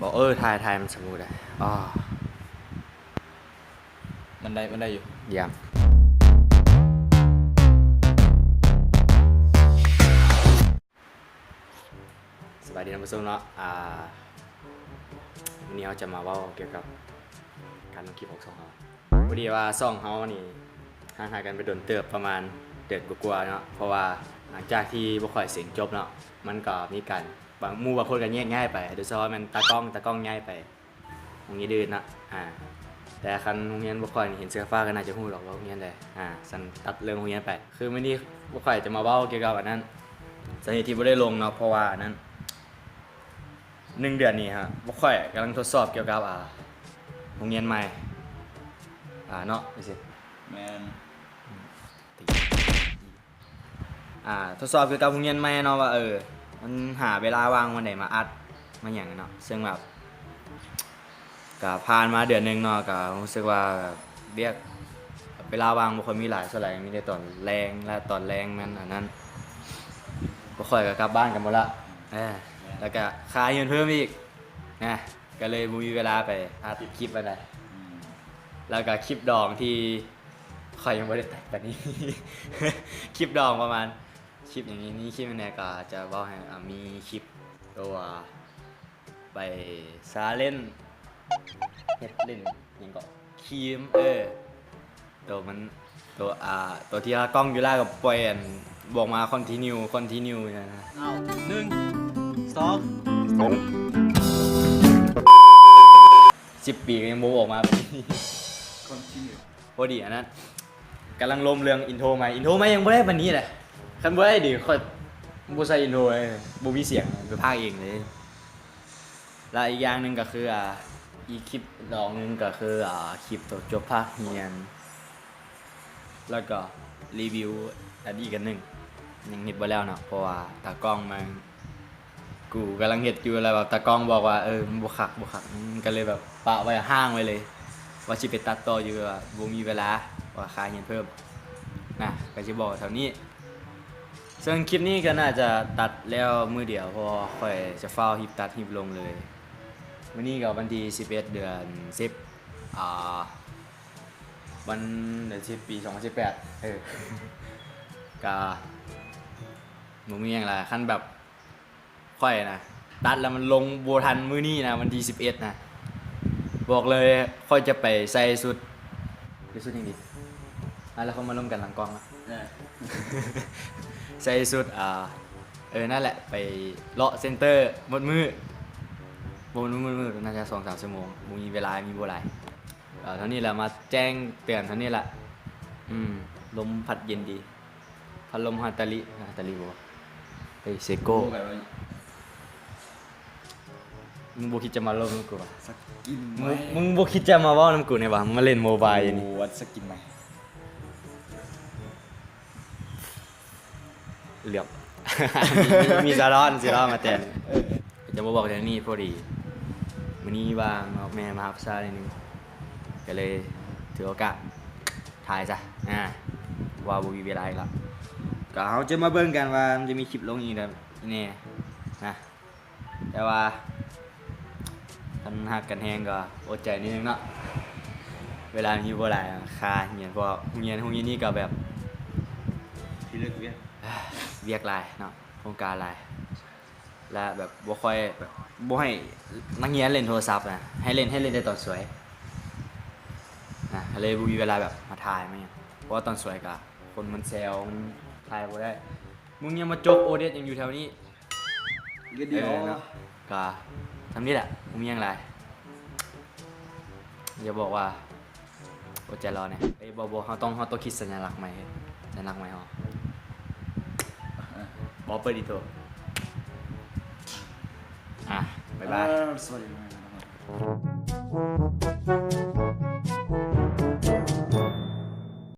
บอกทายมันสมูทอ่ะอ๋อมันได้อยู่เยี่ยมสบายดีนะผู้ชมเนาะวันนี้เราจะมาเว้าเกี่ยวกับการลงคลิปของช่องเราพอดีว่าช่องเรานี่ห่างหายกันไปโดนเติบประมาณเดือนกว่าๆเนาะเพราะว่าหลังจากที่บ่ค่อยเสียงจบเนาะมันก็มีการบางคนก็แยกง่ายไปโดยเฉพาะมันตากล้องง่ายไปตรงนี้ดื้อนะแต่คันโรงเรียนบ่ค่อยเห็นเสื้อฟ้าก็น่าจะฮู้หรอกว่าโรงเรียนใดสันตัดเรื่องโรงเรียนไปคือมื้อนี้บ่ค่อยจะมาเว้าเกี่ยวกับอันนั้นสาเหตุที่บ่ได้ลงเนาะเพราะว่าอันนั้น1 เดือนนี้ฮะบ่ค่อยกำลังทดสอบเกี่ยวกับโรงเรียนใหม่เนาะนี่สิแมนทดสอบเกี่ยวกับโรงเรียนใหม่เนาะว่ามันหาเวลาว่างวันไหนมาอัดมาหยังเนาะซึ่งแบบก็ผ่านมาเดือนนึงเนาะก็รู้สึกว่าเรียกเวลาว่างบ่ค่อยมีหลายเท่าไหร่มีแต่ตอนแรงและตอนแรงมันอันนั้นบ่ค่อยก็กลับบ้านกันหมดละแล้วก็ค่าเงินเพิ่มอีกนะก็เลยบ่มีเวลาไปอัดคลิปอะไรแล้วก็คลิปดองที่ค่อยยังบ่ได้แต่งแบบนี้ คลิปดองประมาณคลิปอย่างนี้คลิปแน่ก็จะเว้าให้มีคลิปตัวไปซาเล่นเฮ็ดเล่นหยังก็ครีมตัวมันตัวที่กล้องอยู่ล่ากับปล่อยบอกมาคอนทินิวนะเอา1 10 ปีก็ยังบ่ออกมาแบบนี้ continue พอดีอันนั้นกำลังลมเรื่องอินโทรใหม่ยังบ่ได้บัดนี้แหละคันบ่ได้ดิค่อยบ่ใส่อินโทรเลยบ่มีเสียงไปพากย์เองเลยแล้วอีกอย่างหนึงก็คืออีกคลิปดองนึงก็คือคลิปตัวจบภาคเรียนแล้วก็รีวิวอันอีกอันนึงยังเฮ็ดบ่แล้วเนาะเพราะว่าตากล้องมันกูกำลังเฮ็ดอยู่แล้วแบบตากล้องบอกว่ามันบ่คักก็เลยแบบปะไว้ห้างไว้เลยว่าสิไปตัดต่ออยู่ว่าบ่มีเวลาว่าค่าเงินเพิ่มนะก็สิบอกเท่านี้ซึ่งคลิปนี้ก็น่าจะตัดแล้วมื้อเดียวเพราะค่อยจะฟ้าวรีบตัดรีบลงเลยวันนี้ก็วันที่11เดือน10วันเดือน10ปี2018ก็บ่มีหยังหลายคันแบบค่อยนะตัดแล้วมันลงบ่ทันมื้อนี้นะวันที่11นะบอกเลยค่อยจะไปใส่ชุดยังดีแล้วเขามาร่วมกันหลังกล้องนะใส่ชุดนั่นแหละไปเลาะเซ็นเตอร์หมดมื้อน่าจะ 2-3 ชั่วโมงบ่มีเวลามีบ่หลายเท่านี้แหละมาแจ้งเตือนเท่านี้แหละลมพัดเย็นดีพัดลมฮาตาลิบ่เซโก้มึงบ่คิดจะมาเล่นกับกูวะสกินมึงบ่คิดจะมาเว้านำกูเนี่ยวะมาเล่นโมบายอย่างนี้วัดสกินไหมเหลือบ มีซาร้อนสิร้อนมาแต่จะมาบอกแต่นี่พอดีมื้อนี้ว่างแม่มาหาผู้ชายนิดนึงก็เลยถือโอกาสถ่ายซะว่าบ่มีเวลาอีกแล้วก็เฮาจะมาเบิ่งกันว่ามันจะมีคลิปลงอีกแล้วแน่นะแต่ว่าคันฮักกันแฮงก็อดใจนิดนึงเนาะเวลามีบ่หลายค่าเรียนเพราะโรงเรียนนี้ก็แบบที่เลือกเวียนเวียกหลายเนาะโครงการหลายและแบบบ่ค่อยแบบบ่ให้นักเรียนเล่นโทรศัพท์นะให้เล่นแต่ตอนสวยนะเลยบ่มีเวลาแบบมาถ่ายมั้ยเพราะว่าตอนสวยก็คนมันแซวมันถ่ายบ่ได้มึงยังมาจกโอเดสยังอยู่แถวนี้เดียวเนาะก็ทำนี่แหละบ่มีหยังหลายอย่าบอกว่าอดใจรอเนี่ยบ่เฮาต้องคิดสัญลักษณ์ใหม่เฮาบอเปิดดิโตบ๊ายบายสวัสดีครับ